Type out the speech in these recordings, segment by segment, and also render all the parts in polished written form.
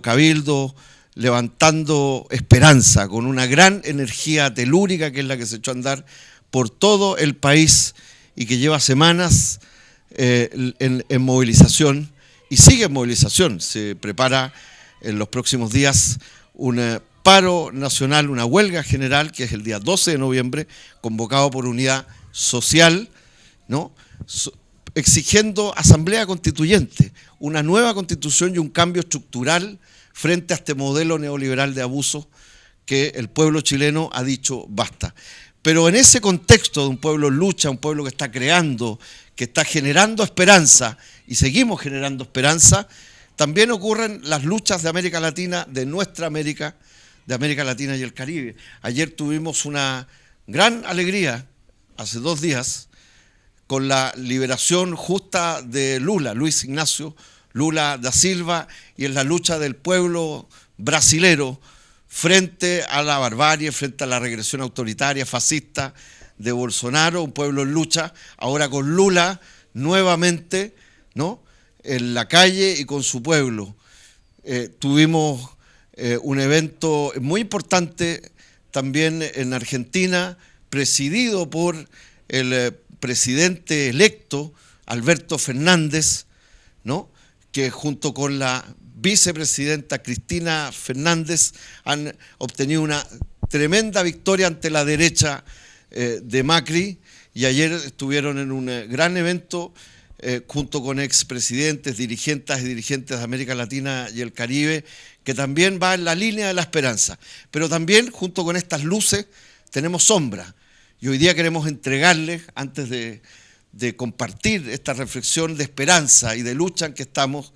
Cabildo, levantando esperanza, con una gran energía telúrica que es la que se echó a andar por todo el país y que lleva semanas en movilización y sigue en movilización. Se prepara en los próximos días un paro nacional, una huelga general, que es el día 12 de noviembre, convocado por Unidad Social, ¿no? Exigiendo asamblea constituyente, una nueva constitución y un cambio estructural frente a este modelo neoliberal de abuso que el pueblo chileno ha dicho basta. Pero en ese contexto de un pueblo en lucha, un pueblo que está creando, que está generando esperanza, y seguimos generando esperanza, también ocurren las luchas de América Latina, de nuestra América, de América Latina y el Caribe. Ayer tuvimos una gran alegría, hace 2 días, con la liberación justa de Lula, Luis Ignacio Lula da Silva, y en la lucha del pueblo brasilero frente a la barbarie, frente a la regresión autoritaria, fascista de Bolsonaro, un pueblo en lucha, ahora con Lula nuevamente, ¿no?, en la calle y con su pueblo. Tuvimos un evento muy importante también en Argentina, presidido por el presidente electo, Alberto Fernández, ¿no?, que junto con la vicepresidenta Cristina Fernández han obtenido una tremenda victoria ante la derecha de Macri, y ayer estuvieron en un gran evento junto con expresidentes, dirigentes y dirigentes de América Latina y el Caribe, que también va en la línea de la esperanza. Pero también junto con estas luces tenemos sombra, y hoy día queremos entregarles, antes de compartir esta reflexión de esperanza y de lucha en que estamos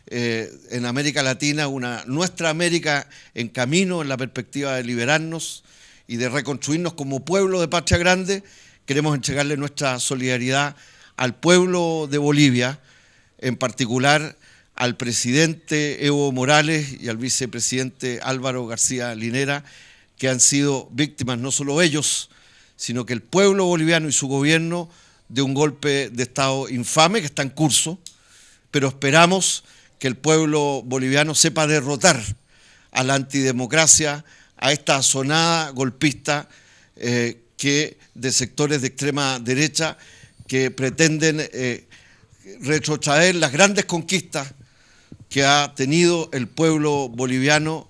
en América Latina, nuestra América en camino, en la perspectiva de liberarnos y de reconstruirnos como pueblo de patria grande. Queremos entregarle nuestra solidaridad al pueblo de Bolivia, en particular al presidente Evo Morales y al vicepresidente Álvaro García Linera, que han sido víctimas, no solo ellos, sino que el pueblo boliviano y su gobierno, de un golpe de Estado infame que está en curso, pero esperamos que el pueblo boliviano sepa derrotar a la antidemocracia, a esta asonada golpista de sectores de extrema derecha que pretenden retrotraer las grandes conquistas que ha tenido el pueblo boliviano,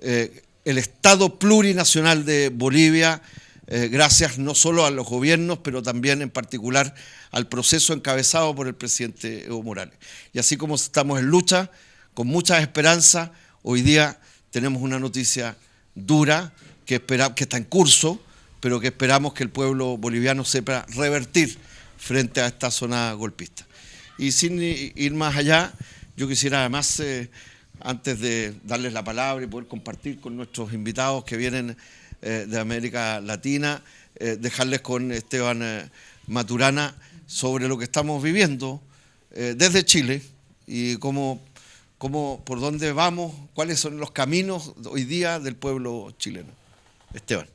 el Estado plurinacional de Bolivia, gracias no solo a los gobiernos, pero también en particular al proceso encabezado por el presidente Evo Morales. Y así como estamos en lucha, con mucha esperanza, hoy día tenemos una noticia dura que está en curso, pero que esperamos que el pueblo boliviano sepa revertir frente a esta zona golpista. Y sin ir más allá, yo quisiera además, antes de darles la palabra y poder compartir con nuestros invitados que vienen de América Latina, dejarles con Esteban Maturana sobre lo que estamos viviendo desde Chile y por dónde vamos, cuáles son los caminos hoy día del pueblo chileno. Esteban.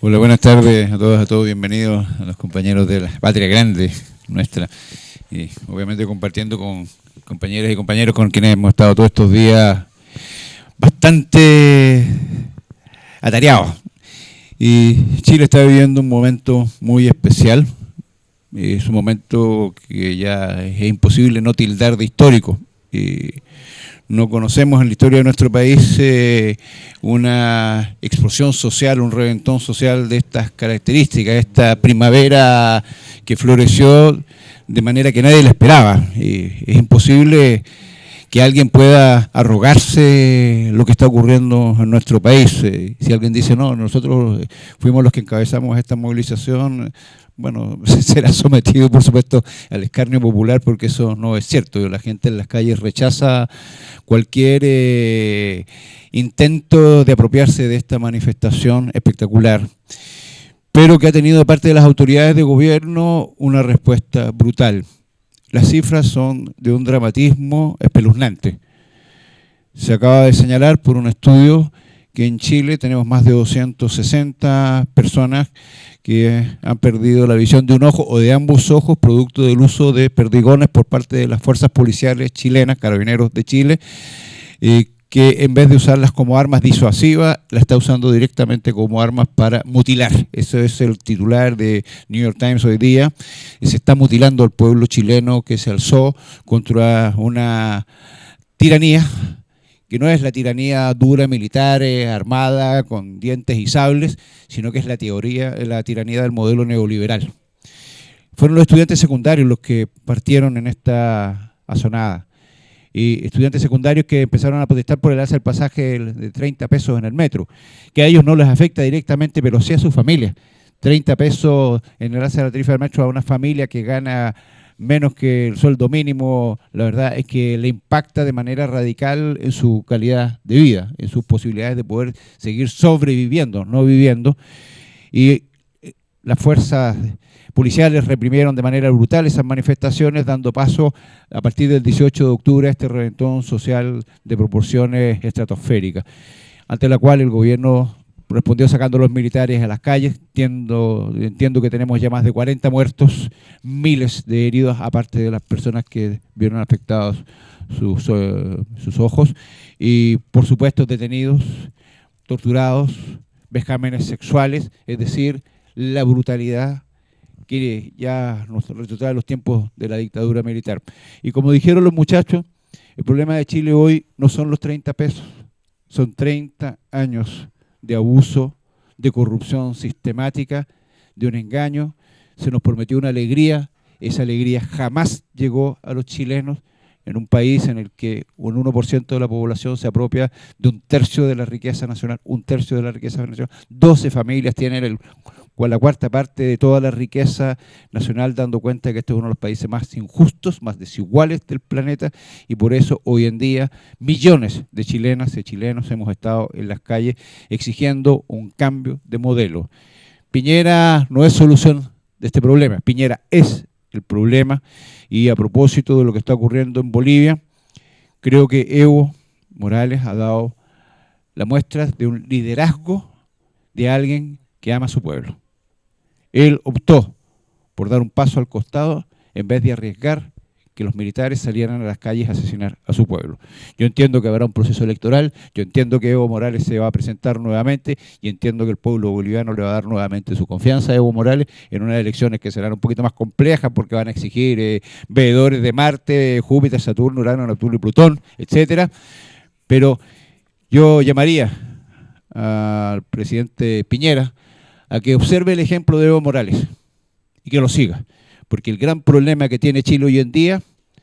Hola, buenas tardes a todos, bienvenidos a los compañeros de la patria grande nuestra, y obviamente compartiendo con compañeras y compañeros con quienes hemos estado todos estos días bastante atareados. Y Chile está viviendo un momento muy especial, es un momento que ya es imposible no tildar de histórico. No conocemos en la historia de nuestro país una explosión social, un reventón social de estas características, esta primavera que floreció de manera que nadie la esperaba. Es imposible que alguien pueda arrogarse lo que está ocurriendo en nuestro país. Si alguien dice, no, nosotros fuimos los que encabezamos esta movilización, bueno, será sometido, por supuesto, al escarnio popular, porque eso no es cierto. La gente en las calles rechaza cualquier intento de apropiarse de esta manifestación espectacular, pero que ha tenido de parte de las autoridades de gobierno una respuesta brutal. Las cifras son de un dramatismo espeluznante. Se acaba de señalar por un estudio que en Chile tenemos más de 260 personas que han perdido la visión de un ojo o de ambos ojos producto del uso de perdigones por parte de las fuerzas policiales chilenas, Carabineros de Chile, que en vez de usarlas como armas disuasivas, la está usando directamente como armas para mutilar. Eso es el titular de New York Times hoy día. Se está mutilando al pueblo chileno que se alzó contra una tiranía que no es la tiranía dura, militar, armada, con dientes y sables, sino que es la tiranía del modelo neoliberal. Fueron los estudiantes secundarios los que partieron en esta asonada. Y estudiantes secundarios que empezaron a protestar por el alza del pasaje de 30 pesos en el metro, que a ellos no les afecta directamente, pero sí a su familia. 30 pesos en el alza de la tarifa del metro a una familia que gana menos que el sueldo mínimo, la verdad es que le impacta de manera radical en su calidad de vida, en sus posibilidades de poder seguir sobreviviendo, no viviendo. Y las fuerzas policiales reprimieron de manera brutal esas manifestaciones, dando paso a partir del 18 de octubre a este reventón social de proporciones estratosféricas, ante la cual el gobierno respondió sacando a los militares a las calles. Entiendo que tenemos ya más de 40 muertos, miles de heridos, aparte de las personas que vieron afectados sus ojos, y por supuesto detenidos, torturados, vejámenes sexuales, es decir, la brutalidad que ya nos retrotrae los tiempos de la dictadura militar. Y como dijeron los muchachos, el problema de Chile hoy no son los 30 pesos, son 30 años de abuso, de corrupción sistemática, de un engaño. Se nos prometió una alegría, esa alegría jamás llegó a los chilenos, en un país en el que un 1% de la población se apropia de un tercio de la riqueza nacional, 12 familias tienen la cuarta parte de toda la riqueza nacional, dando cuenta de que este es uno de los países más injustos, más desiguales del planeta, y por eso hoy en día millones de chilenas y chilenos hemos estado en las calles exigiendo un cambio de modelo. Piñera no es solución de este problema, Piñera es el problema. Y a propósito de lo que está ocurriendo en Bolivia, creo que Evo Morales ha dado la muestra de un liderazgo de alguien que ama a su pueblo. Él optó por dar un paso al costado en vez de arriesgar que los militares salieran a las calles a asesinar a su pueblo. Yo entiendo que habrá un proceso electoral, yo entiendo que Evo Morales se va a presentar nuevamente y entiendo que el pueblo boliviano le va a dar nuevamente su confianza a Evo Morales en unas elecciones que serán un poquito más complejas porque van a exigir veedores de Marte, Júpiter, Saturno, Urano, Neptuno y Plutón, etcétera. Pero yo llamaría al presidente Piñera a que observe el ejemplo de Evo Morales y que lo siga. Porque el gran problema que tiene Chile hoy en día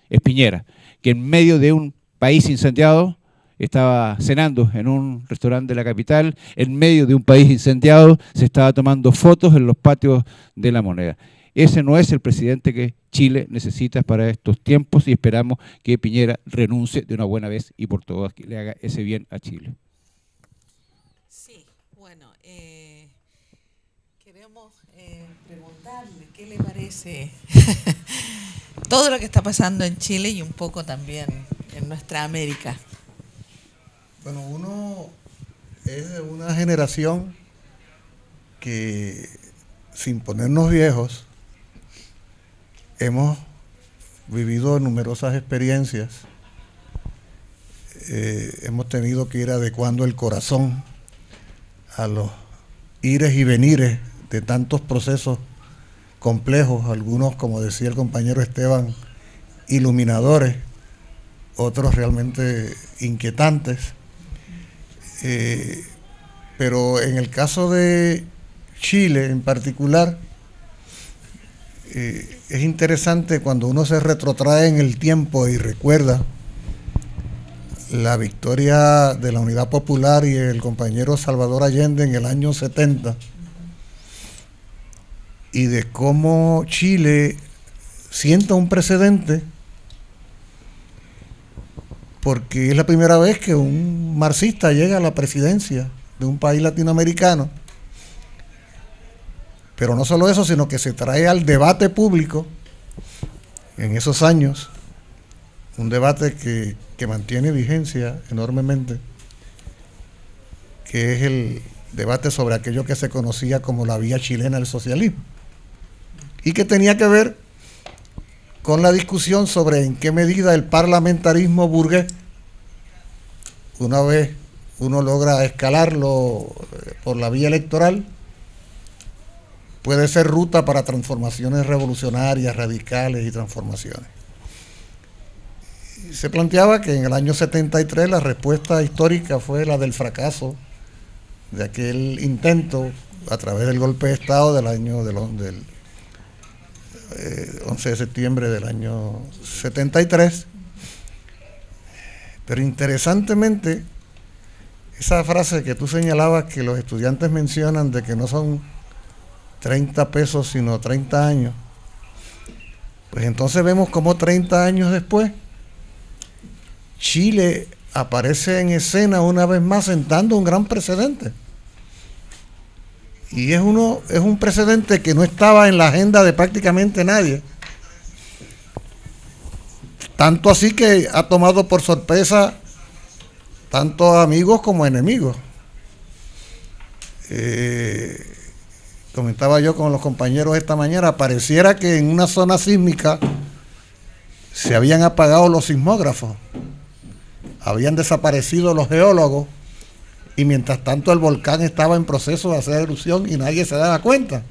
es Piñera, que en medio de un país incendiado estaba cenando en un restaurante de la capital, en medio de un país incendiado se estaba tomando fotos en los patios de La Moneda. Ese no es el presidente que Chile necesita para estos tiempos y esperamos que Piñera renuncie de una buena vez y por todas, que le haga ese bien a Chile. Sí, bueno, queremos preguntarle qué le parece todo lo que está pasando en Chile y un poco también en nuestra América. Bueno, uno es de una generación que, sin ponernos viejos, hemos vivido numerosas experiencias. Hemos tenido que ir adecuando el corazón a los ires y venires de tantos procesos complejos, algunos, como decía el compañero Esteban, iluminadores, otros realmente inquietantes. Pero en el caso de Chile en particular, es interesante cuando uno se retrotrae en el tiempo y recuerda la victoria de la Unidad Popular y el compañero Salvador Allende en el año 70, y de cómo Chile sienta un precedente, porque es la primera vez que un marxista llega a la presidencia de un país latinoamericano. Pero no solo eso, sino que se trae al debate público en esos años, un debate que mantiene vigencia enormemente, que es el debate sobre aquello que se conocía como la vía chilena del socialismo, y que tenía que ver con la discusión sobre en qué medida el parlamentarismo burgués una vez uno logra escalarlo por la vía electoral, puede ser ruta para transformaciones revolucionarias, radicales y transformaciones. Y se planteaba que en el año 73 la respuesta histórica fue la del fracaso de aquel intento a través del golpe de Estado del 11 de septiembre del año 73. Pero interesantemente, esa frase que tú señalabas que los estudiantes mencionan de que no son 30 pesos sino 30 años, pues entonces vemos como 30 años después Chile aparece en escena una vez más sentando un gran precedente. Y es un precedente que no estaba en la agenda de prácticamente nadie. Tanto así que ha tomado por sorpresa tanto amigos como enemigos. Comentaba yo con los compañeros esta mañana, pareciera que en una zona sísmica se habían apagado los sismógrafos, habían desaparecido los geólogos, y mientras tanto el volcán estaba en proceso de hacer erupción y nadie se daba cuenta.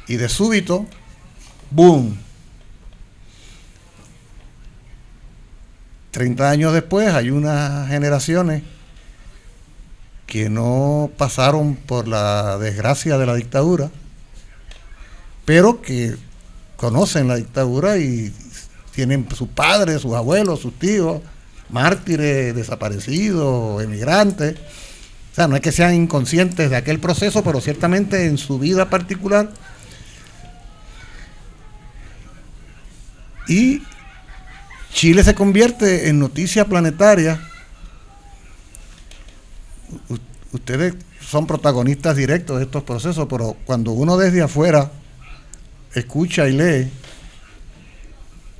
Y de súbito, ¡boom! 30 años después hay unas generaciones que no pasaron por la desgracia de la dictadura, pero que conocen la dictadura y tienen sus padres, sus abuelos, sus tíos, mártires, desaparecidos, emigrantes. O sea, no es que sean inconscientes de aquel proceso, pero ciertamente en su vida particular. Y Chile se convierte en noticia planetaria. Ustedes son protagonistas directos de estos procesos, pero cuando uno desde afuera escucha y lee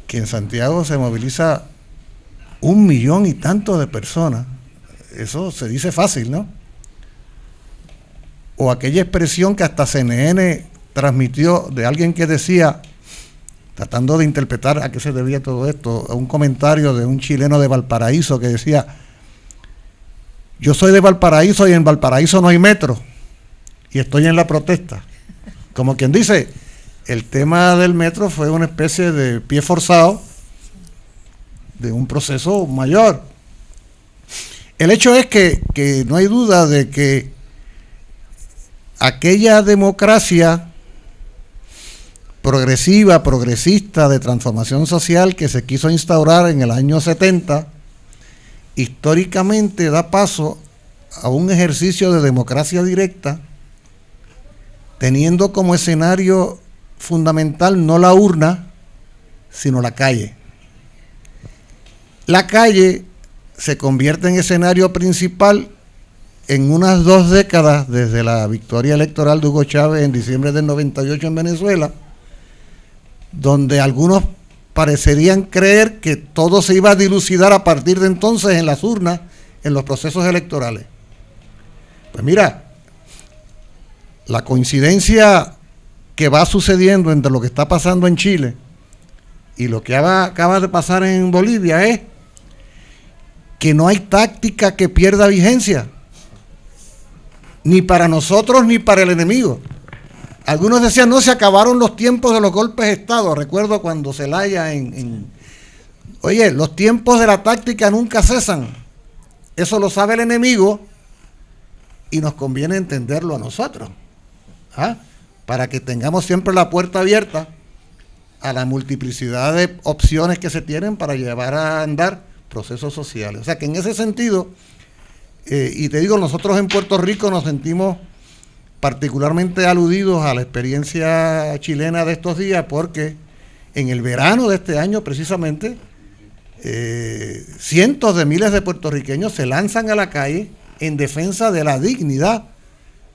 que en Santiago se moviliza 1 millón y tanto de personas, eso se dice fácil, ¿no? O aquella expresión que hasta CNN transmitió de alguien que decía, tratando de interpretar a qué se debía todo esto, a un comentario de un chileno de Valparaíso que decía: yo soy de Valparaíso y en Valparaíso no hay metro y estoy en la protesta. Como quien dice, el tema del metro fue una especie de pie forzado de un proceso mayor. El hecho es que no hay duda de que aquella democracia progresiva, progresista, de transformación social que se quiso instaurar en el año 70, históricamente da paso a un ejercicio de democracia directa, teniendo como escenario fundamental no la urna, sino la calle. La calle se convierte en escenario principal en unas 2 décadas desde la victoria electoral de Hugo Chávez en diciembre del 98 en Venezuela, donde algunos parecerían creer que todo se iba a dilucidar a partir de entonces en las urnas, en los procesos electorales. Pues mira, la coincidencia que va sucediendo entre lo que está pasando en Chile y lo que acaba de pasar en Bolivia es que no hay táctica que pierda vigencia, ni para nosotros ni para el enemigo. Algunos decían, no, se acabaron los tiempos de los golpes de Estado. Recuerdo cuando Zelaya Oye, los tiempos de la táctica nunca cesan. Eso lo sabe el enemigo y nos conviene entenderlo a nosotros, para que tengamos siempre la puerta abierta a la multiplicidad de opciones que se tienen para llevar a andar procesos sociales. O sea que en ese sentido, y te digo, nosotros en Puerto Rico nos sentimos particularmente aludidos a la experiencia chilena de estos días, porque en el verano de este año precisamente cientos de miles de puertorriqueños se lanzan a la calle en defensa de la dignidad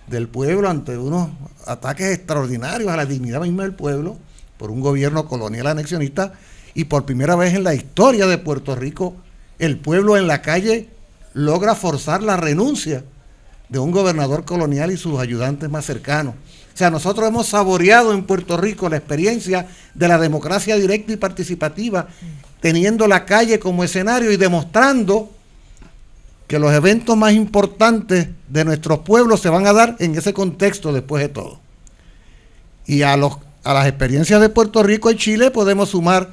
del pueblo ante unos ataques extraordinarios a la dignidad misma del pueblo por un gobierno colonial anexionista, y por primera vez en la historia de Puerto Rico el pueblo en la calle logra forzar la renuncia de un gobernador colonial y sus ayudantes más cercanos. O sea, nosotros hemos saboreado en Puerto Rico la experiencia de la democracia directa y participativa, teniendo la calle como escenario y demostrando que los eventos más importantes de nuestros pueblos se van a dar en ese contexto después de todo. Y a las experiencias de Puerto Rico y Chile podemos sumar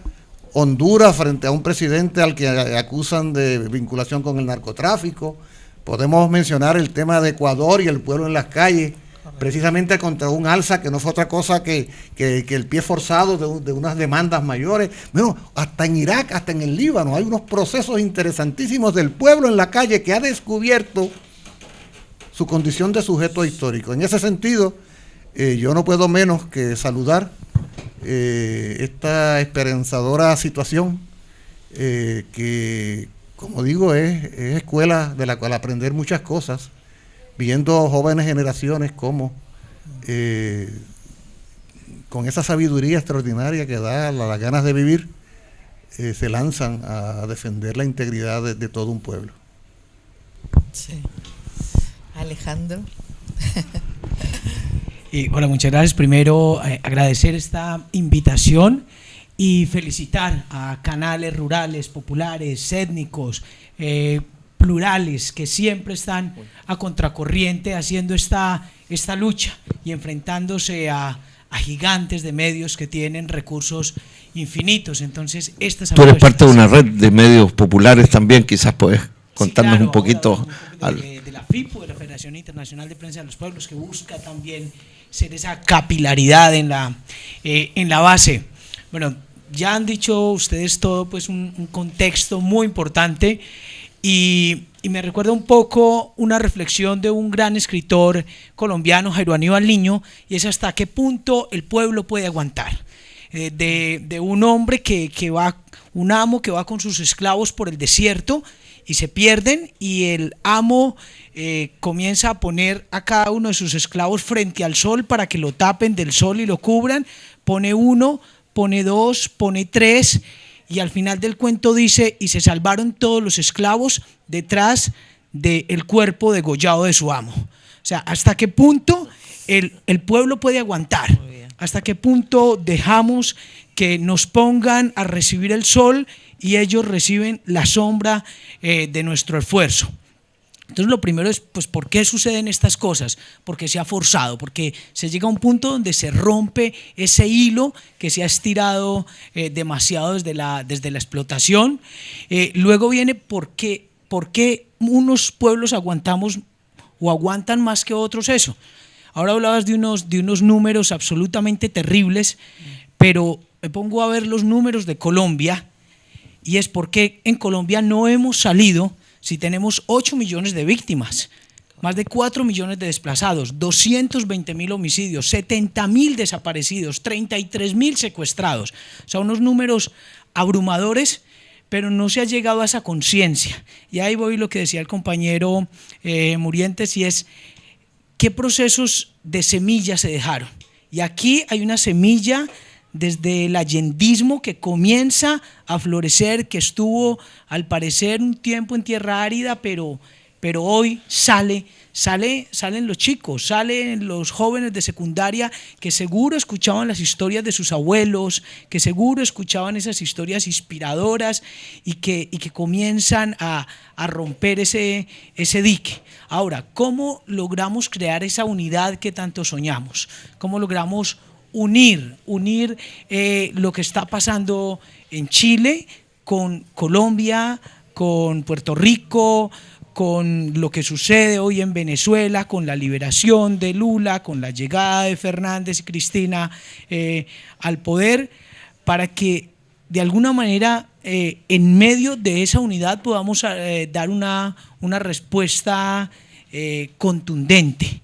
Honduras frente a un presidente al que acusan de vinculación con el narcotráfico. Podemos mencionar el tema de Ecuador y el pueblo en las calles, precisamente contra un alza que no fue otra cosa que el pie forzado de unas demandas mayores. Bueno, hasta en Irak, hasta en el Líbano, hay unos procesos interesantísimos del pueblo en la calle que ha descubierto su condición de sujeto histórico. En ese sentido, yo no puedo menos que saludar esta esperanzadora situación que, como digo, es escuela de la cual aprender muchas cosas, viendo jóvenes generaciones como con esa sabiduría extraordinaria que da las ganas de vivir, se lanzan a defender la integridad de todo un pueblo. Sí. Alejandro. Hola, muchas gracias. Primero, agradecer esta invitación y felicitar a canales rurales, populares, étnicos, plurales, que siempre están a contracorriente haciendo esta lucha y enfrentándose a gigantes de medios que tienen recursos infinitos. Entonces, tú eres parte de una red de medios populares también, quizás puedes contarnos, sí, claro, un poquito. De la FIPO, de la Federación Internacional de Prensa de los Pueblos, que busca también ser esa capilaridad en la base. Bueno, ya han dicho ustedes todo, pues un contexto muy importante, y me recuerda un poco una reflexión de un gran escritor colombiano, Jairo Aníbal Niño, y es hasta qué punto el pueblo puede aguantar. De un hombre un amo que va con sus esclavos por el desierto y se pierden, y el amo comienza a poner a cada uno de sus esclavos frente al sol para que lo tapen del sol y lo cubran. Pone 1, pone 2, pone 3, y al final del cuento dice: y se salvaron todos los esclavos detrás del cuerpo degollado de su amo. O sea, ¿hasta qué punto el pueblo puede aguantar? ¿Hasta qué punto dejamos que nos pongan a recibir el sol y ellos reciben la sombra de nuestro esfuerzo? Entonces, lo primero es, pues, ¿por qué suceden estas cosas? Porque se ha forzado, porque se llega a un punto donde se rompe ese hilo que se ha estirado demasiado desde la explotación. Luego viene por qué unos pueblos aguantamos o aguantan más que otros eso. Ahora hablabas de unos números absolutamente terribles, pero me pongo a ver los números de Colombia, y es porque en Colombia no hemos salido. Si tenemos 8 millones de víctimas, más de 4 millones de desplazados, 220.000 homicidios, 70.000 desaparecidos, 33.000 secuestrados, o sea, unos números abrumadores, pero no se ha llegado a esa conciencia. Y ahí voy lo que decía el compañero Murientes, y es qué procesos de semilla se dejaron. Y aquí hay una semilla desde el allendismo que comienza a florecer, que estuvo al parecer un tiempo en tierra árida, pero hoy salen los chicos, salen los jóvenes de secundaria que seguro escuchaban las historias de sus abuelos, que seguro escuchaban esas historias inspiradoras, y que comienzan a romper ese dique. Ahora, ¿cómo logramos crear esa unidad que tanto soñamos? ¿Cómo logramos unir lo que está pasando en Chile con Colombia, con Puerto Rico, con lo que sucede hoy en Venezuela, con la liberación de Lula, con la llegada de Fernández y Cristina al poder, para que de alguna manera en medio de esa unidad podamos dar una respuesta contundente?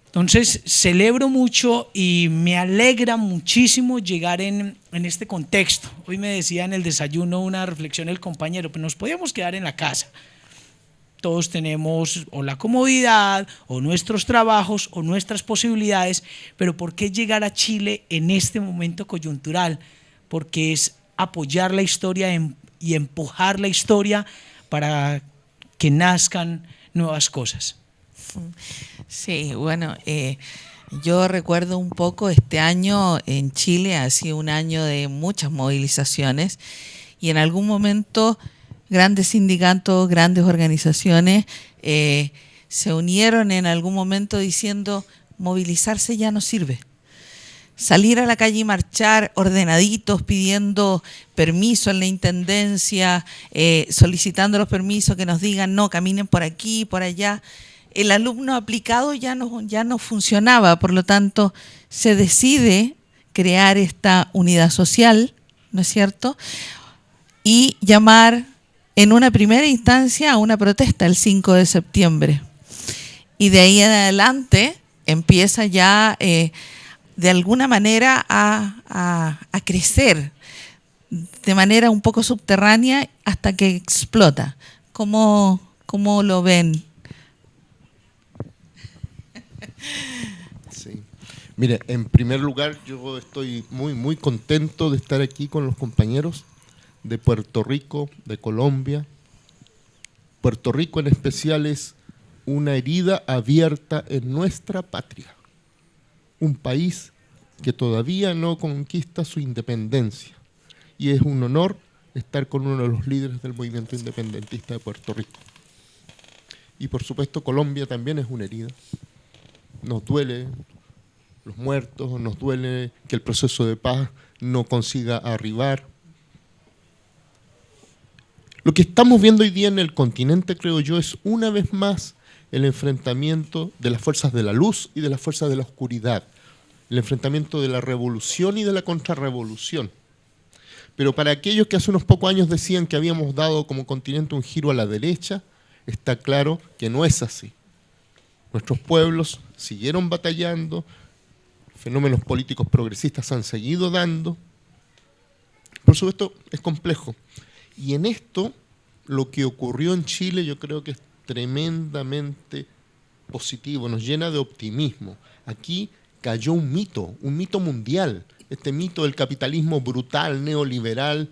Entonces, celebro mucho y me alegra muchísimo llegar en este contexto. Hoy me decía en el desayuno una reflexión el compañero: pues nos podíamos quedar en la casa. Todos tenemos o la comodidad, o nuestros trabajos, o nuestras posibilidades, pero ¿por qué llegar a Chile en este momento coyuntural? Porque es apoyar la historia y empujar la historia para que nazcan nuevas cosas. Sí, bueno, yo recuerdo un poco este año en Chile. Ha sido un año de muchas movilizaciones, y en algún momento grandes sindicatos, grandes organizaciones, se unieron en algún momento diciendo movilizarse ya no sirve. Salir a la calle y marchar ordenaditos, pidiendo permiso en la intendencia, solicitando los permisos, que nos digan no, caminen por aquí, por allá. El alumno aplicado ya no funcionaba, por lo tanto se decide crear esta unidad social, ¿no es cierto? Y llamar en una primera instancia a una protesta el 5 de septiembre. Y de ahí en adelante empieza ya de alguna manera a crecer de manera un poco subterránea hasta que explota. ¿Cómo lo ven? Sí. Mire, en primer lugar, yo estoy muy contento de estar aquí con los compañeros de Puerto Rico, de Colombia. Puerto Rico en especial es una herida abierta en nuestra patria. Un país que todavía no conquista su independencia. Y es un honor estar con uno de los líderes del movimiento independentista de Puerto Rico. Y por supuesto Colombia también es una herida. Nos duele los muertos, nos duele que el proceso de paz no consiga arribar. Lo que estamos viendo hoy día en el continente, creo yo, es una vez más el enfrentamiento de las fuerzas de la luz y de las fuerzas de la oscuridad. El enfrentamiento de la revolución y de la contrarrevolución. Pero para aquellos que hace unos pocos años decían que habíamos dado como continente un giro a la derecha, está claro que no es así. Nuestros pueblos siguieron batallando, fenómenos políticos progresistas han seguido dando. Por supuesto, es complejo. Y en esto, lo que ocurrió en Chile yo creo que es tremendamente positivo, nos llena de optimismo. Aquí cayó un mito mundial, este mito del capitalismo brutal, neoliberal,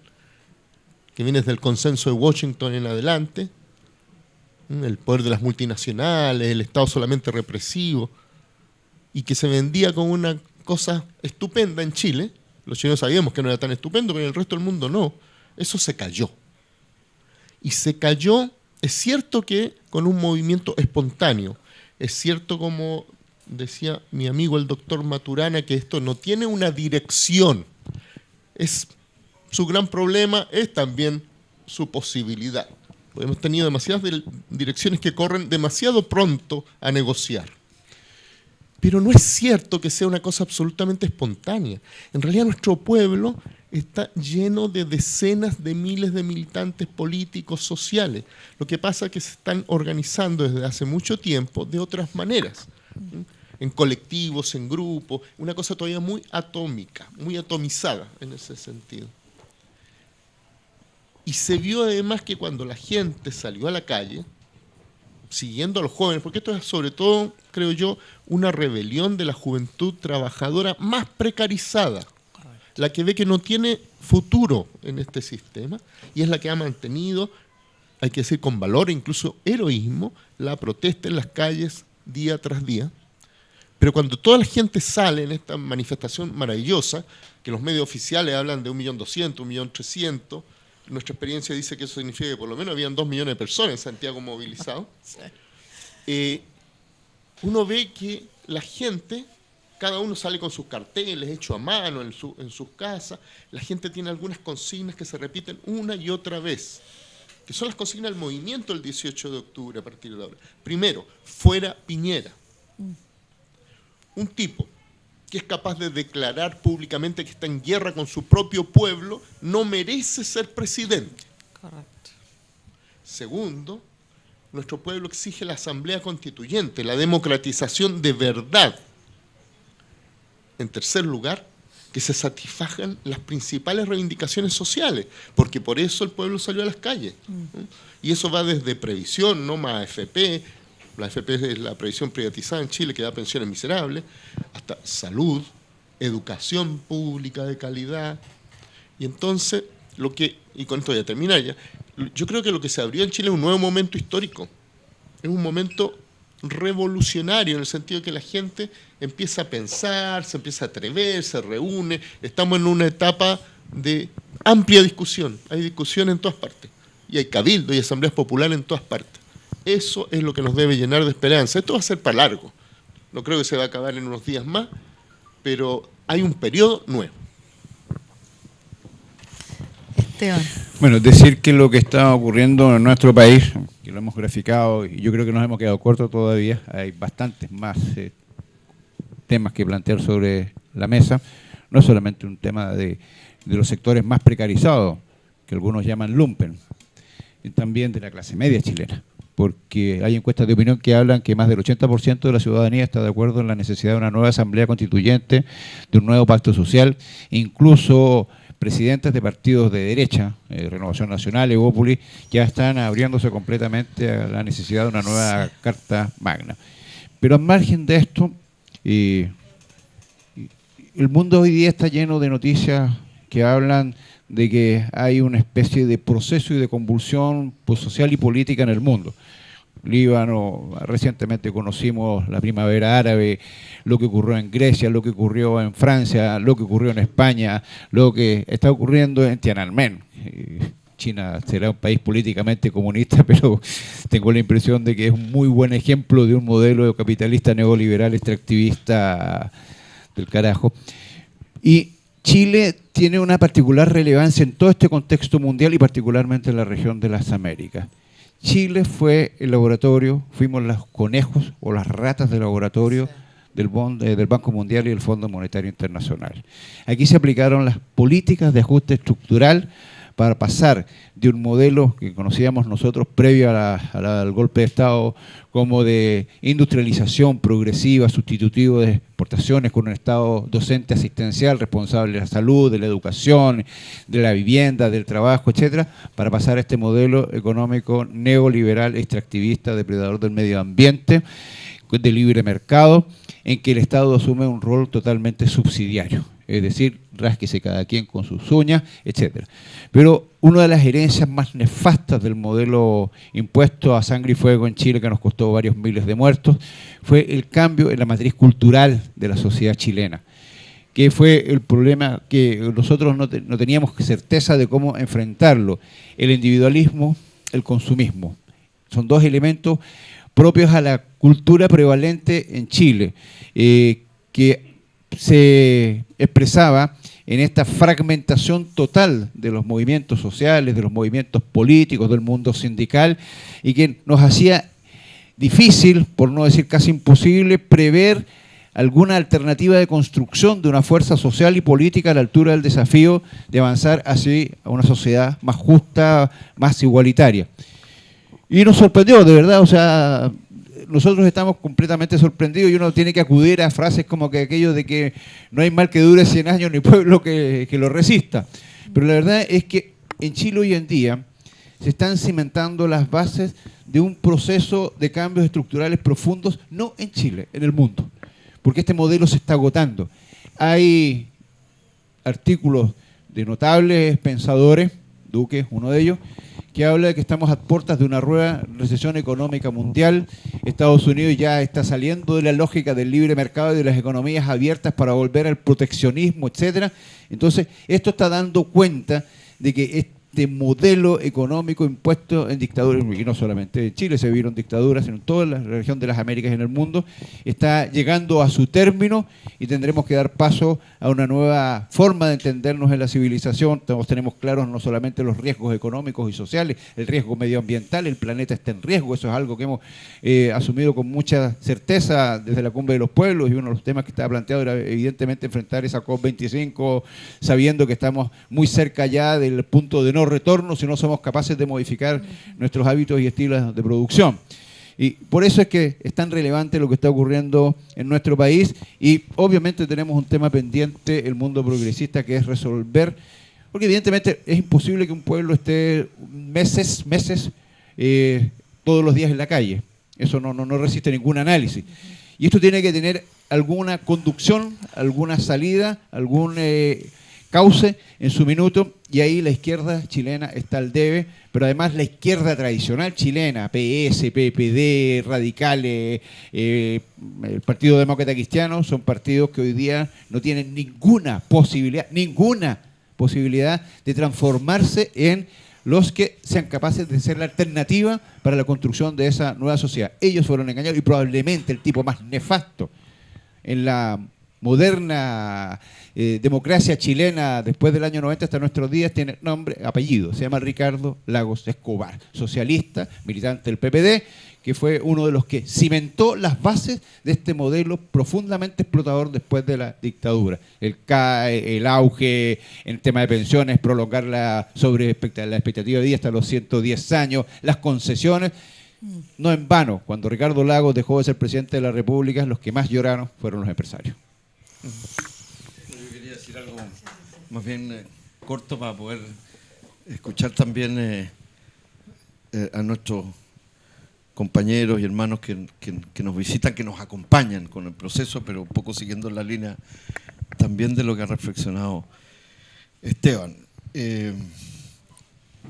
que viene desde el consenso de Washington en adelante, el poder de las multinacionales, el Estado solamente represivo, y que se vendía como una cosa estupenda en Chile. Los chilenos sabíamos que no era tan estupendo, pero en el resto del mundo no. Eso se cayó. Y se cayó, es cierto que con un movimiento espontáneo, es cierto como decía mi amigo el doctor Maturana, que esto no tiene una dirección. Su gran problema es también su posibilidad. Hemos tenido demasiadas direcciones que corren demasiado pronto a negociar. Pero no es cierto que sea una cosa absolutamente espontánea. En realidad nuestro pueblo está lleno de decenas de miles de militantes políticos, sociales. Lo que pasa es que se están organizando desde hace mucho tiempo de otras maneras. En colectivos, en grupos, una cosa todavía muy atómica, muy atomizada en ese sentido. Y se vio además que cuando la gente salió a la calle, siguiendo a los jóvenes, porque esto es sobre todo, creo yo, una rebelión de la juventud trabajadora más precarizada, la que ve que no tiene futuro en este sistema, y es la que ha mantenido, hay que decir con valor e incluso heroísmo, la protesta en las calles día tras día. Pero cuando toda la gente sale en esta manifestación maravillosa, que los medios oficiales hablan de 1.200.000, 1.300.000, nuestra experiencia dice que eso significa que por lo menos habían 2 millones de personas en Santiago movilizados, uno ve que la gente, cada uno sale con sus carteles hechos a mano en sus casas, la gente tiene algunas consignas que se repiten una y otra vez, que son las consignas del movimiento del 18 de octubre a partir de ahora. Primero, fuera Piñera. Un tipo que es capaz de declarar públicamente que está en guerra con su propio pueblo, no merece ser presidente. Correcto. Segundo, nuestro pueblo exige la Asamblea Constituyente, la democratización de verdad. En tercer lugar, que se satisfagan las principales reivindicaciones sociales, porque por eso el pueblo salió a las calles. Y eso va desde previsión, no más AFP. La AFP es la previsión privatizada en Chile que da pensiones miserables, hasta salud, educación pública de calidad. Y entonces, y con esto voy a terminar ya, yo creo que lo que se abrió en Chile es un nuevo momento histórico. Es un momento revolucionario en el sentido de que la gente empieza a pensar, se empieza a atrever, se reúne. Estamos en una etapa de amplia discusión. Hay discusión en todas partes. y hay cabildo y asambleas populares en todas partes. Eso es lo que nos debe llenar de esperanza. Esto va a ser para largo. No creo que se va a acabar en unos días más, pero hay un periodo nuevo. Esteban. Bueno, decir que lo que está ocurriendo en nuestro país, que lo hemos graficado, y yo creo que nos hemos quedado cortos todavía, hay bastantes más temas que plantear sobre la mesa. No es solamente un tema de los sectores más precarizados, que algunos llaman lumpen, y también de la clase media chilena, porque hay encuestas de opinión que hablan que más del 80% de la ciudadanía está de acuerdo en la necesidad de una nueva asamblea constituyente, de un nuevo pacto social, incluso presidentes de partidos de derecha, Renovación Nacional, Evópolis, ya están abriéndose completamente a la necesidad de una nueva Carta Magna. Pero al margen de esto, el mundo hoy día está lleno de noticias que hablan de que hay una especie de proceso y de convulsión social y política en el mundo. Líbano, recientemente conocimos la primavera árabe, lo que ocurrió en Grecia, lo que ocurrió en Francia, lo que ocurrió en España, lo que está ocurriendo en Tiananmen. China será un país políticamente comunista, pero tengo la impresión de que es un muy buen ejemplo de un modelo capitalista neoliberal extractivista del carajo. Y Chile tiene una particular relevancia en todo este contexto mundial y particularmente en la región de las Américas. Chile fue el laboratorio, fuimos los conejos o las ratas de laboratorio del Banco Mundial y del Fondo Monetario Internacional. Aquí se aplicaron las políticas de ajuste estructural para pasar de un modelo que conocíamos nosotros previo al golpe de Estado como de industrialización progresiva, sustitutivo de exportaciones con un Estado docente asistencial responsable de la salud, de la educación, de la vivienda, del trabajo, etcétera, para pasar a este modelo económico neoliberal, extractivista, depredador del medio ambiente, de libre mercado, en que el Estado asume un rol totalmente subsidiario. Es decir, rásquese cada quien con sus uñas, etcétera. Pero una de las herencias más nefastas del modelo impuesto a sangre y fuego en Chile, que nos costó varios miles de muertos, fue el cambio en la matriz cultural de la sociedad chilena, que fue el problema que nosotros no teníamos certeza de cómo enfrentarlo. El individualismo, el consumismo. Son dos elementos propios a la cultura prevalente en Chile, que se expresaba en esta fragmentación total de los movimientos sociales, de los movimientos políticos, del mundo sindical, y que nos hacía difícil, por no decir casi imposible, prever alguna alternativa de construcción de una fuerza social y política a la altura del desafío de avanzar así a una sociedad más justa, más igualitaria. Y nos sorprendió, de verdad, o sea, nosotros estamos completamente sorprendidos y uno tiene que acudir a frases como que aquello de que no hay mal que dure 100 años ni pueblo que lo resista. Pero la verdad es que en Chile hoy en día se están cimentando las bases de un proceso de cambios estructurales profundos, no en Chile, en el mundo, porque este modelo se está agotando. Hay artículos de notables pensadores, Duque es uno de ellos, que habla de que estamos a puertas de una nueva recesión económica mundial. Estados Unidos ya está saliendo de la lógica del libre mercado y de las economías abiertas para volver al proteccionismo, etcétera. Entonces, esto está dando cuenta de que este modelo económico impuesto en dictaduras, y no solamente en Chile, se vieron dictaduras en toda la región de las Américas y en el mundo, está llegando a su término y tendremos que dar paso a una nueva forma de entendernos en la civilización. Todos tenemos claros no solamente los riesgos económicos y sociales, el riesgo medioambiental, el planeta está en riesgo, eso es algo que hemos asumido con mucha certeza desde la Cumbre de los Pueblos, y uno de los temas que estaba planteado era evidentemente enfrentar esa COP25 sabiendo que estamos muy cerca ya del punto de no retorno si no somos capaces de modificar nuestros hábitos y estilos de producción. Y por eso es que es tan relevante lo que está ocurriendo en nuestro país, y obviamente tenemos un tema pendiente, el mundo progresista, que es resolver, porque evidentemente es imposible que un pueblo esté meses, todos los días en la calle. Eso no resiste ningún análisis. Y esto tiene que tener alguna conducción, alguna salida, algún cauce en su minuto, y ahí la izquierda chilena está al debe, pero además la izquierda tradicional chilena, PS, PPD, Radicales, el Partido Demócrata Cristiano, son partidos que hoy día no tienen ninguna posibilidad de transformarse en los que sean capaces de ser la alternativa para la construcción de esa nueva sociedad. Ellos fueron engañados y probablemente el tipo más nefasto en la moderna democracia chilena después del año 90 hasta nuestros días tiene nombre, apellido, se llama Ricardo Lagos Escobar, socialista, militante del PPD, que fue uno de los que cimentó las bases de este modelo profundamente explotador después de la dictadura. El CAE, el auge en tema de pensiones, prolongar la expectativa de vida hasta los 110 años, las concesiones. No en vano, cuando Ricardo Lagos dejó de ser presidente de la República, los que más lloraron fueron los empresarios. Yo quería decir algo más bien corto para poder escuchar también a nuestros compañeros y hermanos que nos visitan, que nos acompañan con el proceso, pero un poco siguiendo la línea también de lo que ha reflexionado Esteban.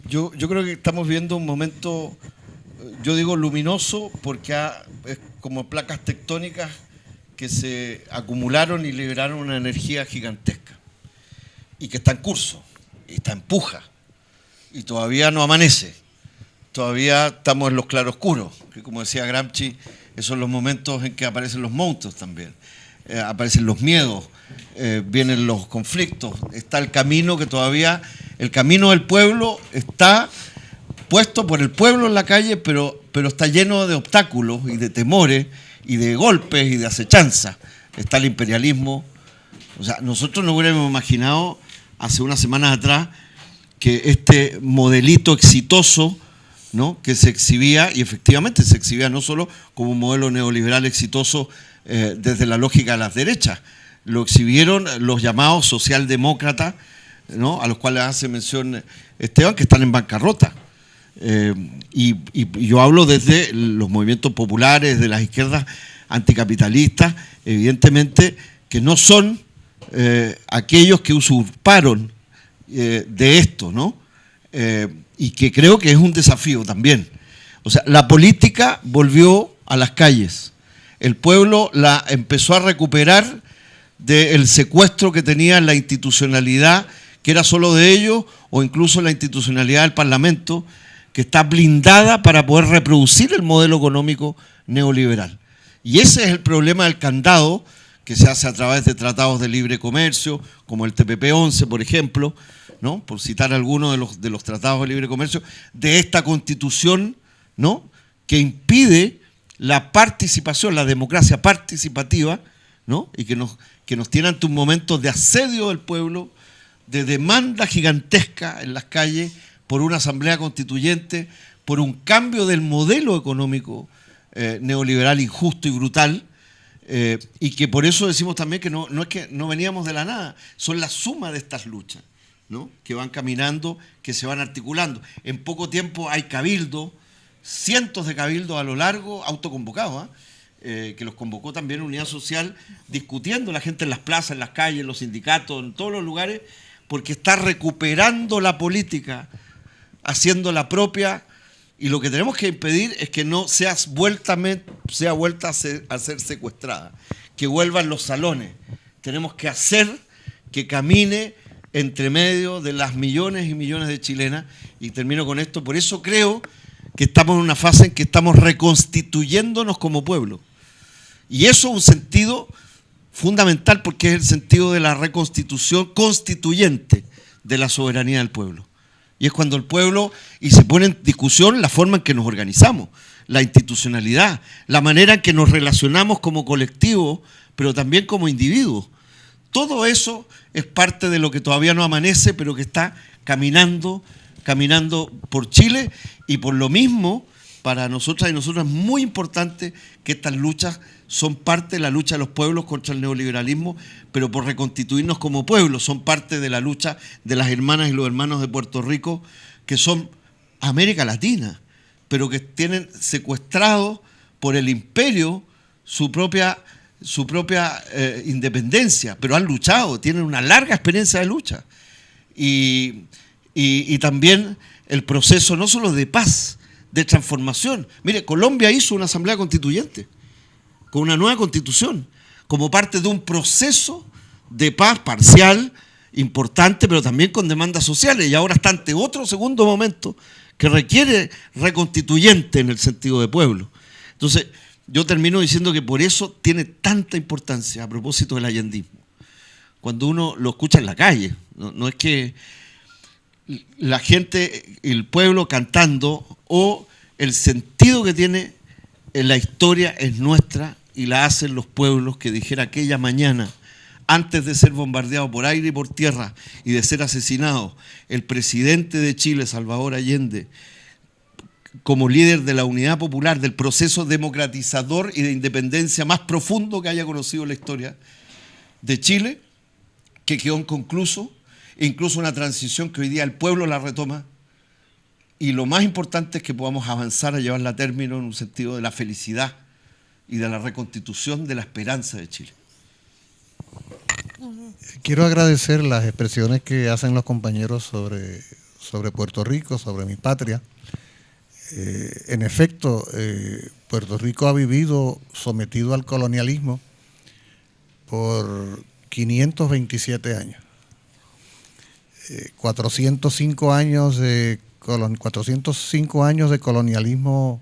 Yo creo que estamos viendo un momento, yo digo luminoso, porque es como placas tectónicas que se acumularon y liberaron una energía gigantesca y que está en curso, y está en puja, y todavía no amanece. Todavía estamos en los claroscuros, que como decía Gramsci, esos son los momentos en que aparecen los monstruos también, aparecen los miedos, vienen los conflictos, está el camino que todavía, el camino del pueblo está puesto por el pueblo en la calle, pero está lleno de obstáculos y de temores y de golpes y de acechanza. Está el imperialismo. O sea, nosotros no hubiéramos imaginado hace unas semanas atrás que este modelito exitoso, ¿no?, que se exhibía, y efectivamente se exhibía no solo como un modelo neoliberal exitoso desde la lógica de las derechas, lo exhibieron los llamados socialdemócratas, ¿no?, a los cuales hace mención Esteban, que están en bancarrota. Y yo hablo desde los movimientos populares, de las izquierdas anticapitalistas, evidentemente que no son aquellos que usurparon de esto, ¿no? Y que creo que es un desafío también. O sea, la política volvió a las calles. El pueblo la empezó a recuperar del secuestro que tenía la institucionalidad, que era solo de ellos, o incluso la institucionalidad del Parlamento, que está blindada para poder reproducir el modelo económico neoliberal. Y ese es el problema del candado que se hace a través de tratados de libre comercio, como el TPP-11, por ejemplo, ¿no?, por citar algunos de los tratados de libre comercio, de esta constitución, ¿no?, que impide la participación, la democracia participativa, ¿no?, y que nos tiene ante un momento de asedio del pueblo, de demanda gigantesca en las calles, por una asamblea constituyente, por un cambio del modelo económico neoliberal injusto y brutal, y que por eso decimos también que no es que no veníamos de la nada, son la suma de estas luchas, ¿no?, que van caminando, que se van articulando. En poco tiempo hay cabildos, cientos de cabildos a lo largo, autoconvocados, que los convocó también Unidad Social, discutiendo la gente en las plazas, en las calles, en los sindicatos, en todos los lugares, porque está recuperando la política, haciendo la propia, y lo que tenemos que impedir es que no sea vuelta a ser secuestrada, que vuelvan los salones. Tenemos que hacer que camine entre medio de las millones y millones de chilenas, y termino con esto. Por eso creo que estamos en una fase en que estamos reconstituyéndonos como pueblo, y eso es un sentido fundamental, porque es el sentido de la reconstitución constituyente de la soberanía del pueblo. Y es cuando el pueblo, y se pone en discusión la forma en que nos organizamos, la institucionalidad, la manera en que nos relacionamos como colectivo, pero también como individuos. Todo eso es parte de lo que todavía no amanece, pero que está caminando por Chile, y por lo mismo, para nosotras y nosotros es muy importante que estas luchas son parte de la lucha de los pueblos contra el neoliberalismo, pero por reconstituirnos como pueblo, son parte de la lucha de las hermanas y los hermanos de Puerto Rico, que son América Latina, pero que tienen secuestrado por el imperio su propia independencia, pero han luchado, tienen una larga experiencia de lucha. Y también el proceso no solo de paz, de transformación. Mire, Colombia hizo una asamblea constituyente con una nueva constitución, como parte de un proceso de paz parcial importante, pero también con demandas sociales, y ahora está ante otro segundo momento que requiere reconstituyente en el sentido de pueblo. Entonces, yo termino diciendo que por eso tiene tanta importancia a propósito del allendismo. Cuando uno lo escucha en la calle, no es que la gente, el pueblo cantando, o el sentido que tiene en la historia es nuestra y la hacen los pueblos, que dijera aquella mañana, antes de ser bombardeado por aire y por tierra y de ser asesinado, el presidente de Chile, Salvador Allende, como líder de la unidad popular, del proceso democratizador y de independencia más profundo que haya conocido la historia de Chile, que quedó inconcluso, e incluso una transición que hoy día el pueblo la retoma, y lo más importante es que podamos avanzar a llevarla a término en un sentido de la felicidad y de la reconstitución de la esperanza de Chile. Quiero agradecer las expresiones que hacen los compañeros sobre Puerto Rico, sobre mi patria. En efecto, Puerto Rico ha vivido sometido al colonialismo por 527 años. 405 años de colonialismo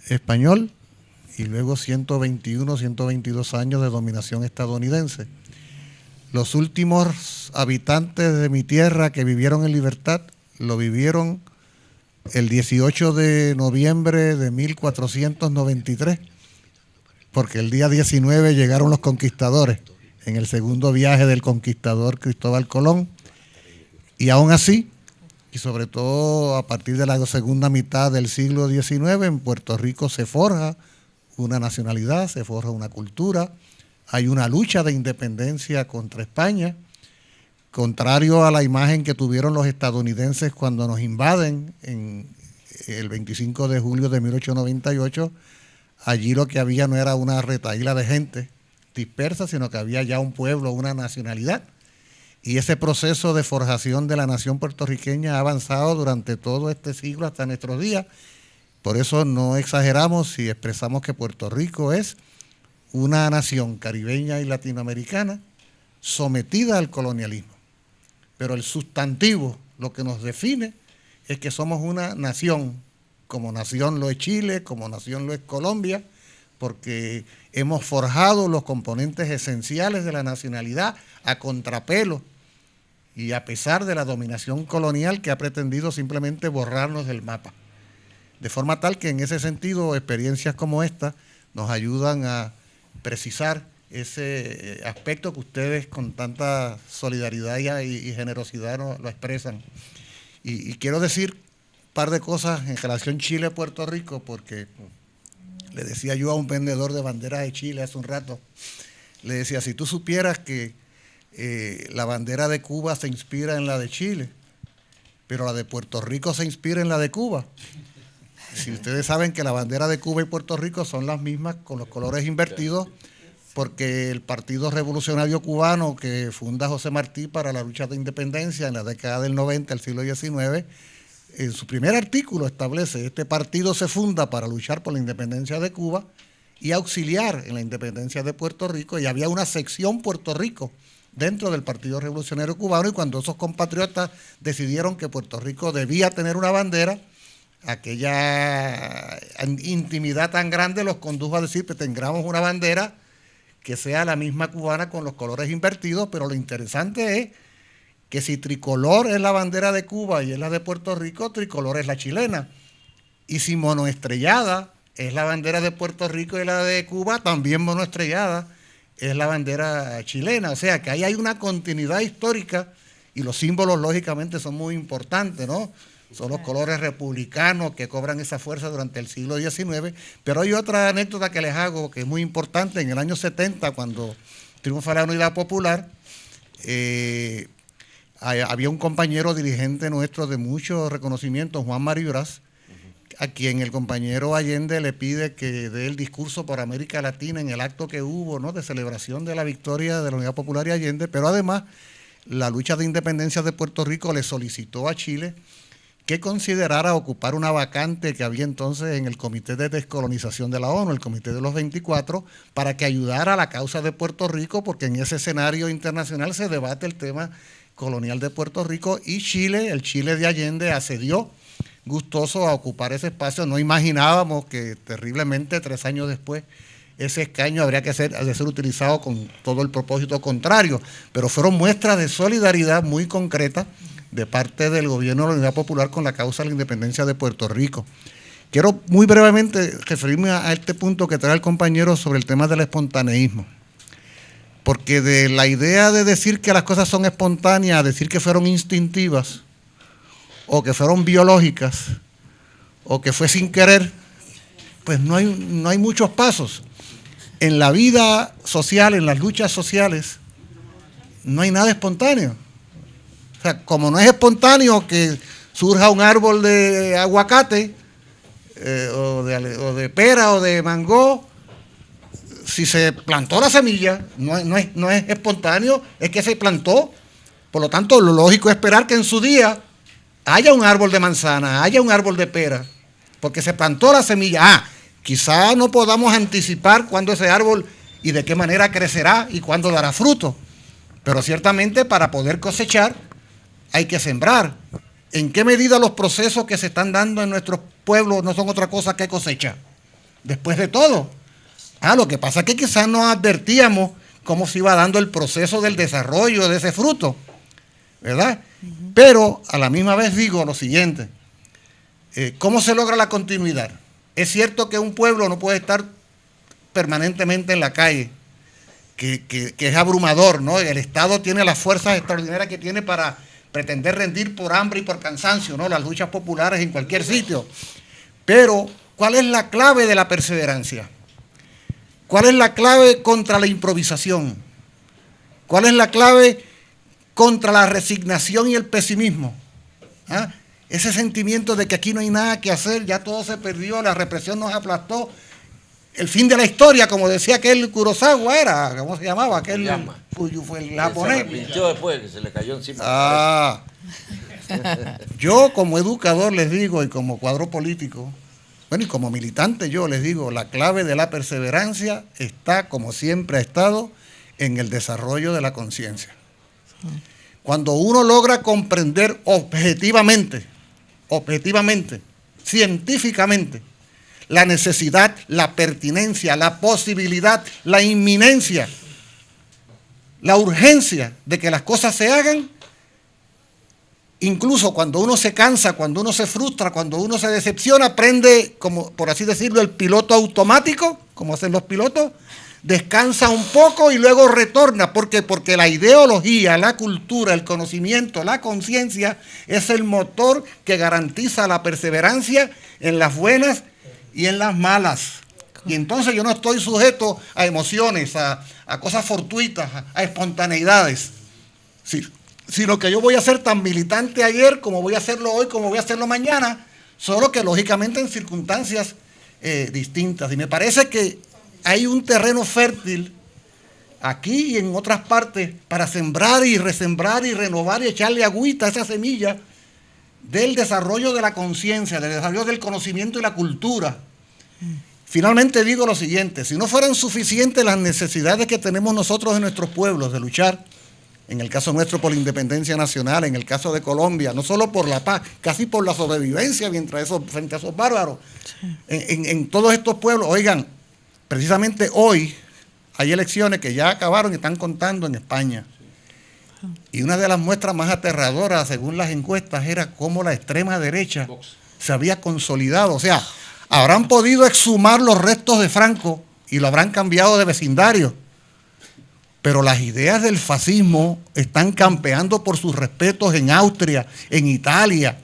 español y luego 121, 122 años de dominación estadounidense. Los últimos habitantes de mi tierra que vivieron en libertad lo vivieron el 18 de noviembre de 1493, porque el día 19 llegaron los conquistadores en el segundo viaje del conquistador Cristóbal Colón, y aún así, y sobre todo a partir de la segunda mitad del siglo XIX, en Puerto Rico se forja una nacionalidad, se forja una cultura, hay una lucha de independencia contra España, contrario a la imagen que tuvieron los estadounidenses cuando nos invaden en el 25 de julio de 1898. Allí lo que había no era una retahíla de gente dispersa, sino que había ya un pueblo, una nacionalidad. Y ese proceso de forjación de la nación puertorriqueña ha avanzado durante todo este siglo hasta nuestros días. Por eso no exageramos si expresamos que Puerto Rico es una nación caribeña y latinoamericana sometida al colonialismo. Pero el sustantivo, lo que nos define, es que somos una nación, como nación lo es Chile, como nación lo es Colombia, porque hemos forjado los componentes esenciales de la nacionalidad a contrapelo y a pesar de la dominación colonial que ha pretendido simplemente borrarnos del mapa. De forma tal que en ese sentido experiencias como esta nos ayudan a precisar ese aspecto que ustedes con tanta solidaridad y generosidad lo expresan. Y quiero decir un par de cosas en relación Chile-Puerto Rico, porque le decía yo a un vendedor de banderas de Chile hace un rato, le decía, si tú supieras que la bandera de Cuba se inspira en la de Chile, pero la de Puerto Rico se inspira en la de Cuba. Si ustedes saben que la bandera de Cuba y Puerto Rico son las mismas con los colores invertidos, porque el Partido Revolucionario Cubano que funda José Martí para la lucha de independencia en la década del 90 del siglo XIX, en su primer artículo establece, este partido se funda para luchar por la independencia de Cuba y auxiliar en la independencia de Puerto Rico, y había una sección Puerto Rico dentro del Partido Revolucionario Cubano, y cuando esos compatriotas decidieron que Puerto Rico debía tener una bandera, aquella intimidad tan grande los condujo a decir que tengamos una bandera que sea la misma cubana con los colores invertidos, pero lo interesante es que si tricolor es la bandera de Cuba y es la de Puerto Rico, tricolor es la chilena. Y si monoestrellada es la bandera de Puerto Rico y la de Cuba, también monoestrellada es la bandera chilena. O sea que ahí hay una continuidad histórica y los símbolos lógicamente son muy importantes, ¿no? Son los colores republicanos que cobran esa fuerza durante el siglo XIX. Pero hay otra anécdota que les hago que es muy importante. En el año 70, cuando triunfa la Unidad Popular, había un compañero dirigente nuestro de mucho reconocimiento, Juan Maribras, a quien el compañero Allende le pide que dé el discurso por América Latina en el acto que hubo, ¿no?, de celebración de la victoria de la Unidad Popular y Allende, pero además la lucha de independencia de Puerto Rico le solicitó a Chile que considerara ocupar una vacante que había entonces en el Comité de Descolonización de la ONU, el Comité de los 24, para que ayudara a la causa de Puerto Rico, porque en ese escenario internacional se debate el tema colonial de Puerto Rico, y Chile, el Chile de Allende, accedió gustoso a ocupar ese espacio. No imaginábamos que terriblemente 3 años después ese escaño habría de ser utilizado con todo el propósito contrario, pero fueron muestras de solidaridad muy concretas de parte del gobierno de la Unidad Popular con la causa de la independencia de Puerto Rico. Quiero muy brevemente referirme a este punto que trae el compañero sobre el tema del espontaneísmo, porque de la idea de decir que las cosas son espontáneas a decir que fueron instintivas, o que fueron biológicas, o que fue sin querer, pues no hay muchos pasos. En la vida social, en las luchas sociales, no hay nada espontáneo. O sea, como no es espontáneo que surja un árbol de aguacate, o de pera o de mango, si se plantó la semilla, no es espontáneo, es que se plantó. Por lo tanto, lo lógico es esperar que en su día haya un árbol de manzana, haya un árbol de pera, porque se plantó la semilla. Quizá no podamos anticipar cuándo ese árbol y de qué manera crecerá y cuándo dará fruto, pero ciertamente para poder cosechar hay que sembrar. ¿En qué medida los procesos que se están dando en nuestros pueblos no son otra cosa que cosecha? Después de todo. Lo que pasa es que quizás no advertíamos cómo se iba dando el proceso del desarrollo de ese fruto, ¿verdad? Pero a la misma vez digo lo siguiente, ¿cómo se logra la continuidad? Es cierto que un pueblo no puede estar permanentemente en la calle, que es abrumador, ¿no? El Estado tiene las fuerzas extraordinarias que tiene para pretender rendir por hambre y por cansancio, ¿no? Las luchas populares en cualquier sitio. Pero, ¿cuál es la clave de la perseverancia? ¿Cuál es la clave contra la improvisación? ¿Cuál es la clave contra la resignación y el pesimismo? Ese sentimiento de que aquí no hay nada que hacer, ya todo se perdió, la represión nos aplastó, el fin de la historia, como decía aquel Kurosawa, era, ¿cómo se llamaba? Aquel fue el japonés. Se arrepintió después, que se le cayó encima. Yo como educador les digo, y como cuadro político, bueno, y como militante yo les digo, la clave de la perseverancia está, como siempre ha estado, en el desarrollo de la conciencia. Cuando uno logra comprender objetivamente, científicamente, la necesidad, la pertinencia, la posibilidad, la inminencia, la urgencia de que las cosas se hagan, incluso cuando uno se cansa, cuando uno se frustra, cuando uno se decepciona, aprende, como por así decirlo, el piloto automático, como hacen los pilotos, descansa un poco y luego retorna. ¿Por qué? Porque la ideología, la cultura, el conocimiento, la conciencia es el motor que garantiza la perseverancia en las buenas y en las malas. Y entonces yo no estoy sujeto a emociones, a cosas fortuitas, a espontaneidades, sino que yo voy a ser tan militante ayer como voy a hacerlo hoy, como voy a hacerlo mañana, solo que lógicamente en circunstancias distintas. Y me parece que hay un terreno fértil aquí y en otras partes para sembrar y resembrar y renovar y echarle agüita a esa semilla del desarrollo de la conciencia, del desarrollo del conocimiento y la cultura. Finalmente digo lo siguiente, si no fueran suficientes las necesidades que tenemos nosotros en nuestros pueblos de luchar, en el caso nuestro por la independencia nacional, en el caso de Colombia, no solo por la paz, casi por la sobrevivencia frente a esos bárbaros, en todos estos pueblos, oigan, precisamente hoy hay elecciones que ya acabaron y están contando en España. Y una de las muestras más aterradoras, según las encuestas, era cómo la extrema derecha se había consolidado. O sea, habrán podido exhumar los restos de Franco y lo habrán cambiado de vecindario. Pero las ideas del fascismo están campeando por sus respetos en Austria, en Italia,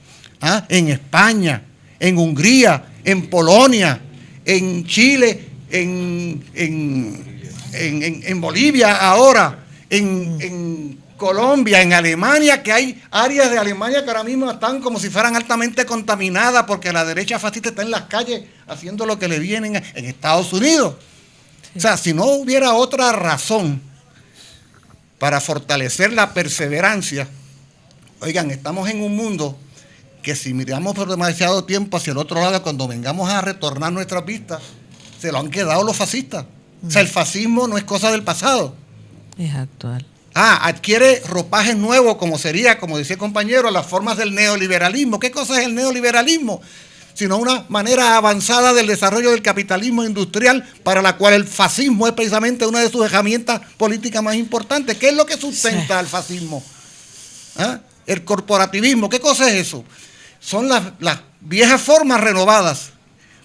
en España, en Hungría, en Polonia, en Chile, en Bolivia ahora, en Colombia, en Alemania, que hay áreas de Alemania que ahora mismo están como si fueran altamente contaminadas porque la derecha fascista está en las calles haciendo lo que le vienen en Estados Unidos. Sí. O sea, si no hubiera otra razón para fortalecer la perseverancia, oigan, estamos en un mundo que si miramos por demasiado tiempo hacia el otro lado, cuando vengamos a retornar nuestras vistas, se lo han quedado los fascistas. O sea, el fascismo no es cosa del pasado. Es actual. Adquiere ropajes nuevos, como sería, como decía el compañero, las formas del neoliberalismo. ¿Qué cosa es el neoliberalismo? Sino una manera avanzada del desarrollo del capitalismo industrial, para la cual el fascismo es precisamente una de sus herramientas políticas más importantes. ¿Qué es lo que sustenta al fascismo? El corporativismo. ¿Qué cosa es eso? Son las viejas formas renovadas.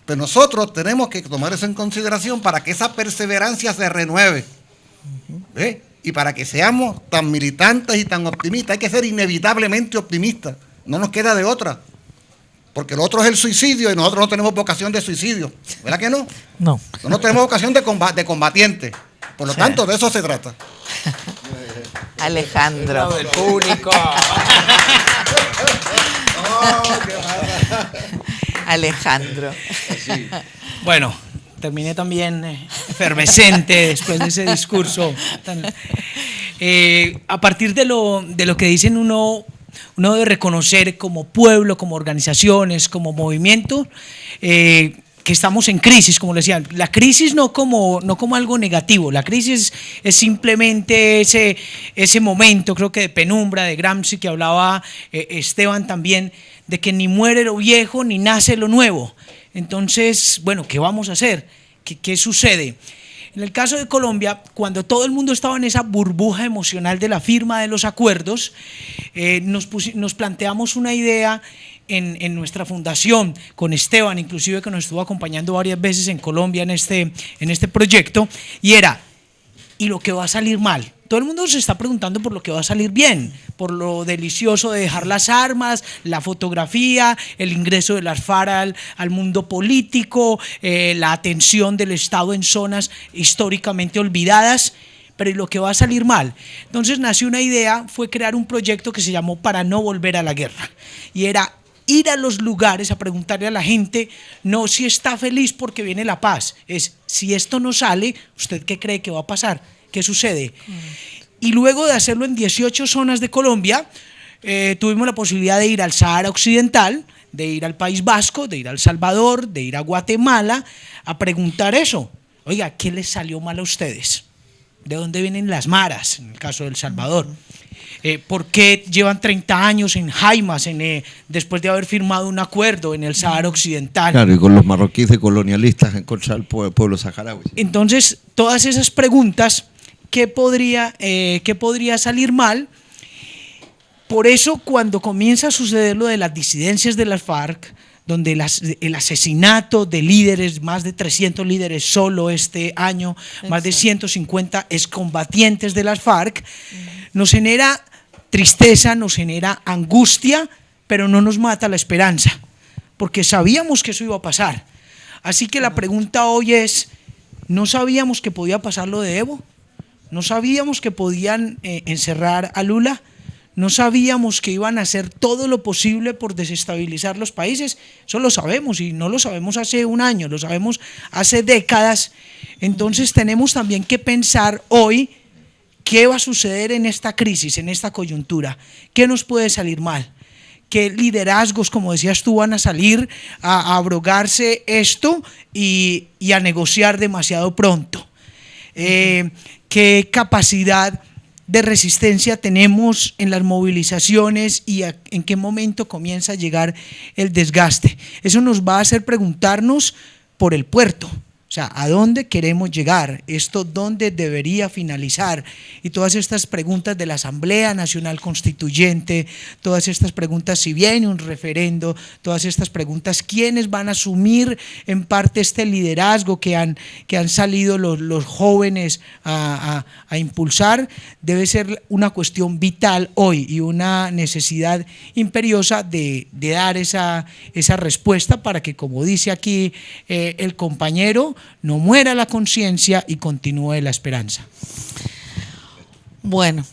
Pero nosotros tenemos que tomar eso en consideración para que esa perseverancia se renueve. Y para que seamos tan militantes y tan optimistas, hay que ser inevitablemente optimistas. No nos queda de otra. Porque lo otro es el suicidio y nosotros no tenemos vocación de suicidio. ¿Verdad que no? No. No tenemos vocación de combatiente. Por lo tanto, de eso se trata. Alejandro. Del público. Alejandro. Bueno, terminé también efervescente después de ese discurso. A partir de lo que dicen, uno debe reconocer como pueblo, como organizaciones, como movimiento, que estamos en crisis, como le decía. La crisis no como algo negativo, la crisis es simplemente ese momento, creo que de penumbra, de Gramsci, que hablaba Esteban también, de que ni muere lo viejo ni nace lo nuevo. Entonces, bueno, ¿qué vamos a hacer? ¿Qué sucede? En el caso de Colombia, cuando todo el mundo estaba en esa burbuja emocional de la firma de los acuerdos, nos planteamos una idea en nuestra fundación, con Esteban, inclusive, que nos estuvo acompañando varias veces en Colombia en este proyecto, y era, ¿y lo que va a salir mal? Todo el mundo se está preguntando por lo que va a salir bien, por lo delicioso de dejar las armas, la fotografía, el ingreso de las FARC al mundo político, la atención del Estado en zonas históricamente olvidadas, pero ¿y lo que va a salir mal? Entonces nació una idea, fue crear un proyecto que se llamó Para no volver a la guerra, y era ir a los lugares a preguntarle a la gente, no si está feliz porque viene la paz, es si esto no sale, ¿usted qué cree que va a pasar? ¿Qué sucede? Y luego de hacerlo en 18 zonas de Colombia, tuvimos la posibilidad de ir al Sahara Occidental, de ir al País Vasco, de ir a El Salvador, de ir a Guatemala, a preguntar eso. Oiga, ¿qué les salió mal a ustedes? ¿De dónde vienen las maras, en el caso de El Salvador? ¿Por qué llevan 30 años en Jaimas, después de haber firmado un acuerdo en el Sahara Occidental? Claro, y con los marroquíes de colonialistas en contra del pueblo saharaui. Entonces, todas esas preguntas, ¿qué podría salir mal? Por eso, cuando comienza a suceder lo de las disidencias de las FARC, donde el asesinato de líderes, más de 300 líderes solo este año, más de 150 excombatientes de las FARC, nos genera tristeza, nos genera angustia, pero no nos mata la esperanza, porque sabíamos que eso iba a pasar. Así que la pregunta hoy es, ¿no sabíamos que podía pasar lo de Evo? ¿No sabíamos que podían encerrar a Lula? ¿No sabíamos que iban a hacer todo lo posible por desestabilizar los países? Eso lo sabemos, y no lo sabemos hace un año, lo sabemos hace décadas. Entonces tenemos también que pensar hoy qué va a suceder en esta crisis, en esta coyuntura, qué nos puede salir mal, qué liderazgos, como decías tú, van a salir a abrogarse esto y a negociar demasiado pronto. Qué capacidad de resistencia tenemos en las movilizaciones y en qué momento comienza a llegar el desgaste. Eso nos va a hacer preguntarnos por el puerto. O sea, ¿a dónde queremos llegar? ¿Esto dónde debería finalizar? Y todas estas preguntas de la Asamblea Nacional Constituyente, todas estas preguntas, si viene un referendo, todas estas preguntas, ¿quiénes van a asumir en parte este liderazgo que han salido los jóvenes a impulsar? Debe ser una cuestión vital hoy y una necesidad imperiosa de dar esa respuesta para que, como dice aquí el compañero, no muera la conciencia y continúe la esperanza. Bueno,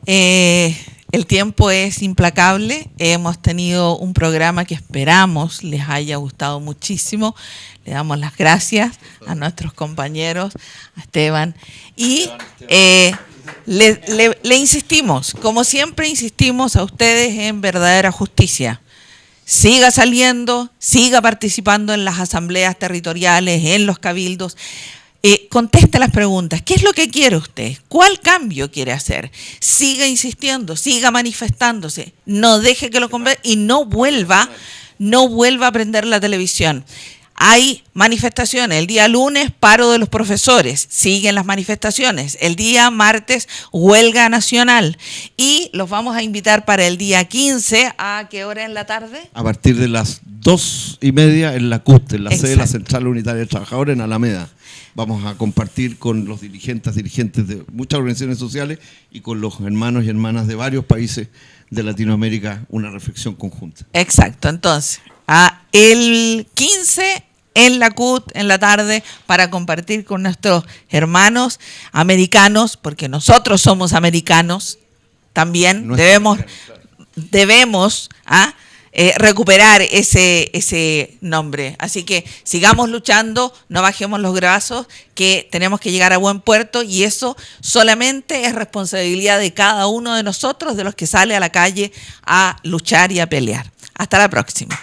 el tiempo es implacable. Hemos tenido un programa que esperamos les haya gustado muchísimo. Le damos las gracias a nuestros compañeros, a Esteban, y le insistimos, como siempre insistimos a ustedes, en verdadera justicia. siga saliendo, siga participando en las asambleas territoriales, en los cabildos. Conteste las preguntas. ¿Qué es lo que quiere usted? ¿Cuál cambio quiere hacer? Siga insistiendo, siga manifestándose. No deje que lo convenzca y no vuelva a prender la televisión. Hay manifestaciones. El día lunes, paro de los profesores. Siguen las manifestaciones. El día martes, huelga nacional. Y los vamos a invitar para el día 15. ¿A qué hora en la tarde? A partir de las 2:30 en la CUT, en la sede de la Exacto. Central Unitaria de Trabajadores en Alameda. Vamos a compartir con los dirigentes de muchas organizaciones sociales y con los hermanos y hermanas de varios países de Latinoamérica una reflexión conjunta. Exacto. Entonces, el 15 en la CUT, en la tarde, para compartir con nuestros hermanos americanos, porque nosotros somos americanos también, debemos recuperar ese nombre. Así que sigamos luchando, no bajemos los brazos, que tenemos que llegar a buen puerto, y eso solamente es responsabilidad de cada uno de nosotros, de los que sale a la calle a luchar y a pelear. Hasta la próxima.